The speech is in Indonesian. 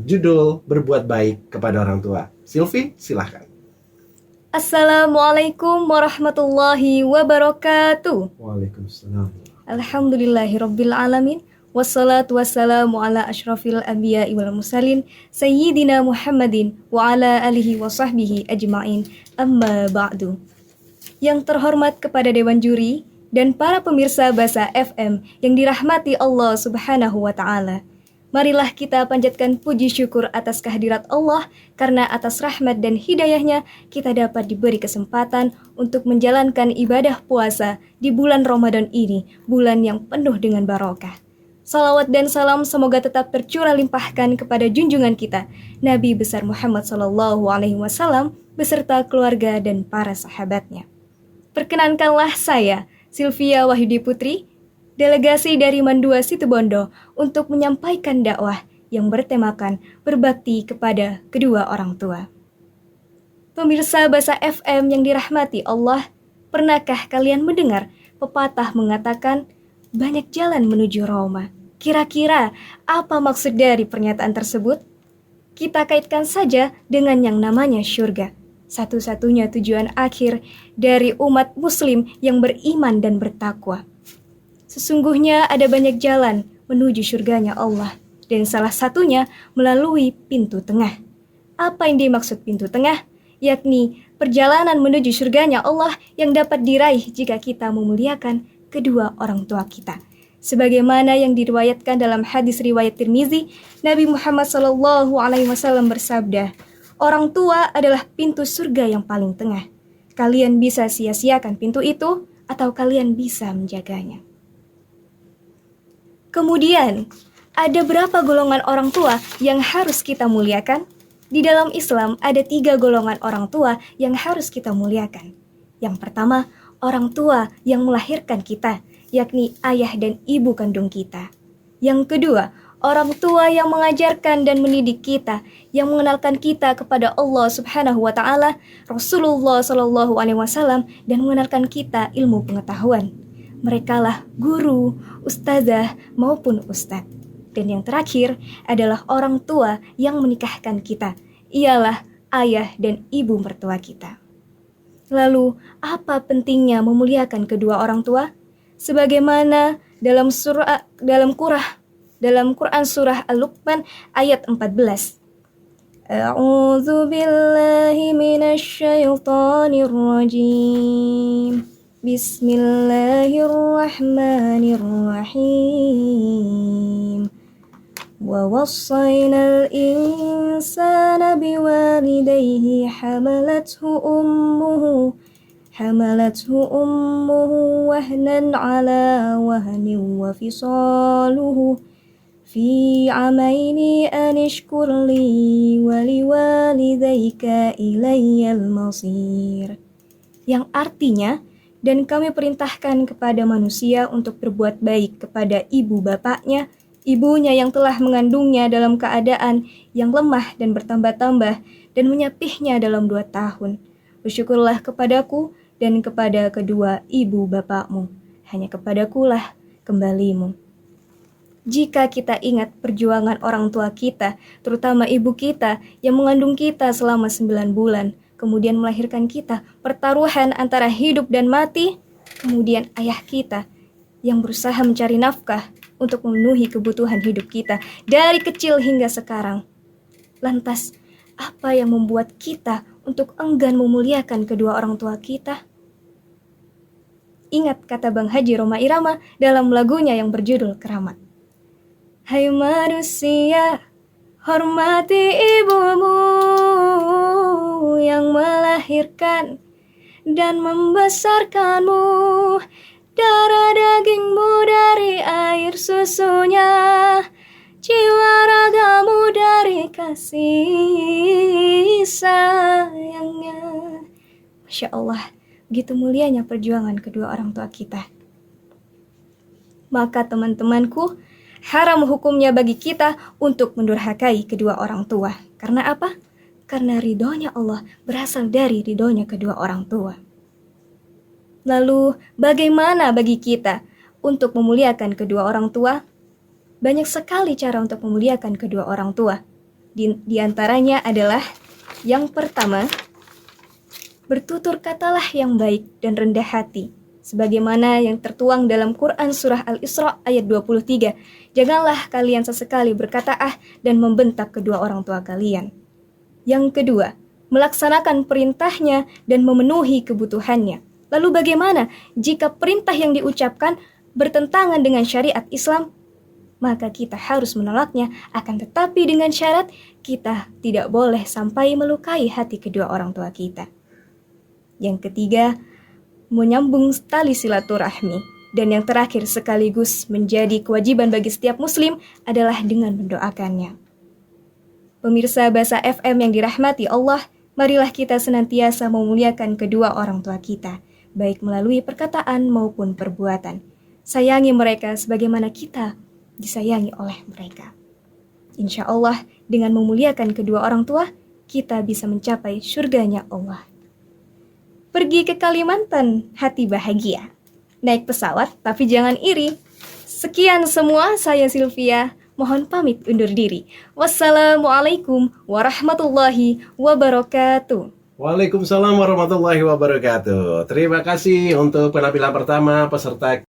judul berbuat baik kepada orang tua. Silvi, silahkan. Assalamualaikum warahmatullahi wabarakatuh. Waalaikumsalam. Alhamdulillahirabbil alamin. Wassalatu wassalamu ala asyrafil anbiya'i wal mursalin Sayyidina Muhammadin wa ala alihi wa sahbihi ajma'in. Amma ba'du. Yang terhormat kepada Dewan Juri dan para pemirsa Basa FM yang dirahmati Allah Subhanahu wa Ta'ala. Marilah kita panjatkan puji syukur atas kehadirat Allah, karena atas rahmat dan hidayahnya kita dapat diberi kesempatan untuk menjalankan ibadah puasa di bulan Ramadan ini, bulan yang penuh dengan barokah. Salawat dan salam semoga tetap tercurah limpahkan kepada junjungan kita, Nabi besar Muhammad SAW beserta keluarga dan para sahabatnya. Perkenankanlah saya, Sylvia Wahyudi Putri, delegasi dari Mandua Situbondo, untuk menyampaikan dakwah yang bertemakan berbakti kepada kedua orang tua. Pemirsa Basa FM yang dirahmati Allah, pernahkah kalian mendengar pepatah mengatakan banyak jalan menuju Roma? Kira-kira apa maksud dari pernyataan tersebut? Kita kaitkan saja dengan yang namanya syurga, satu-satunya tujuan akhir dari umat muslim yang beriman dan bertakwa. Sesungguhnya ada banyak jalan menuju surganya Allah, dan salah satunya melalui pintu tengah. Apa yang dimaksud pintu tengah? Yakni perjalanan menuju surganya Allah yang dapat diraih jika kita memuliakan kedua orang tua kita. Sebagaimana yang diriwayatkan dalam hadis riwayat Tirmizi, Nabi Muhammad SAW bersabda, "Orang tua adalah pintu surga yang paling tengah. Kalian bisa sia-siakan pintu itu, atau kalian bisa menjaganya." Kemudian, ada berapa golongan orang tua yang harus kita muliakan? Di dalam Islam ada 3 golongan orang tua yang harus kita muliakan. Yang pertama, orang tua yang melahirkan kita, yakni ayah dan ibu kandung kita. Yang kedua, orang tua yang mengajarkan dan mendidik kita, yang mengenalkan kita kepada Allah Subhanahu wa Ta'ala, Rasulullah SAW, dan mengenalkan kita ilmu pengetahuan. Merekalah guru, ustazah, maupun ustadz. Dan yang terakhir adalah orang tua yang menikahkan kita, ialah ayah dan ibu mertua kita. Lalu, apa pentingnya memuliakan kedua orang tua? Sebagaimana dalam Quran surah Al-Luqman ayat 14. A'udzu billahi minasy syaithanir rajim. Bismillahirrahmanirrahim. Wa wassayna al-insana biwalidayhi hamalathu ummuhu wahnan ala wahnin wa fisaluhu fi amaini an ishkur li wa liwalidayka ilayyal masir. Yang artinya, dan kami perintahkan kepada manusia untuk berbuat baik kepada ibu bapaknya, ibunya yang telah mengandungnya dalam keadaan yang lemah dan bertambah-tambah, dan menyapihnya dalam 2 tahun. Bersyukurlah kepadaku dan kepada kedua ibu bapakmu, hanya kepadakulah kembalimu. Jika kita ingat perjuangan orang tua kita, terutama ibu kita yang mengandung kita selama 9 bulan, kemudian melahirkan kita, pertaruhan antara hidup dan mati, kemudian ayah kita yang berusaha mencari nafkah untuk memenuhi kebutuhan hidup kita dari kecil hingga sekarang. Lantas, apa yang membuat kita untuk enggan memuliakan kedua orang tua kita? Ingat kata Bang Haji Rhoma Irama dalam lagunya yang berjudul Keramat. Hai manusia, hormati ibumu yang melahirkan dan membesarkanmu, darah dagingmu dari air susunya, jiwa ragamu dari kasih sayangnya. Masya Allah, begitu mulianya perjuangan kedua orang tua kita. Maka teman-temanku, haram hukumnya bagi kita untuk mendurhakai kedua orang tua. Karena apa? Karena ridhonya Allah berasal dari ridhonya kedua orang tua. Lalu, bagaimana bagi kita untuk memuliakan kedua orang tua? Banyak sekali cara untuk memuliakan kedua orang tua. Di antaranya adalah yang pertama, bertutur katalah yang baik dan rendah hati, sebagaimana yang tertuang dalam Quran Surah Al-Isra ayat 23. Janganlah kalian sesekali berkata dan membentak kedua orang tua kalian. Yang kedua, melaksanakan perintahnya dan memenuhi kebutuhannya. Lalu bagaimana jika perintah yang diucapkan bertentangan dengan syariat Islam? Maka kita harus menolaknya, akan tetapi dengan syarat kita tidak boleh sampai melukai hati kedua orang tua kita. Yang ketiga, menyambung tali silaturahmi. Dan yang terakhir sekaligus menjadi kewajiban bagi setiap muslim adalah dengan mendoakannya. Pemirsa Bahasa FM yang dirahmati Allah, marilah kita senantiasa memuliakan kedua orang tua kita, baik melalui perkataan maupun perbuatan. Sayangi mereka sebagaimana kita disayangi oleh mereka. Insya Allah, dengan memuliakan kedua orang tua, kita bisa mencapai surganya Allah. Pergi ke Kalimantan, hati bahagia. Naik pesawat, tapi jangan iri. Sekian semua, saya Sylvia. Mohon pamit undur diri. Wassalamualaikum warahmatullahi wabarakatuh. Waalaikumsalam warahmatullahi wabarakatuh. Terima kasih untuk penampilan pertama peserta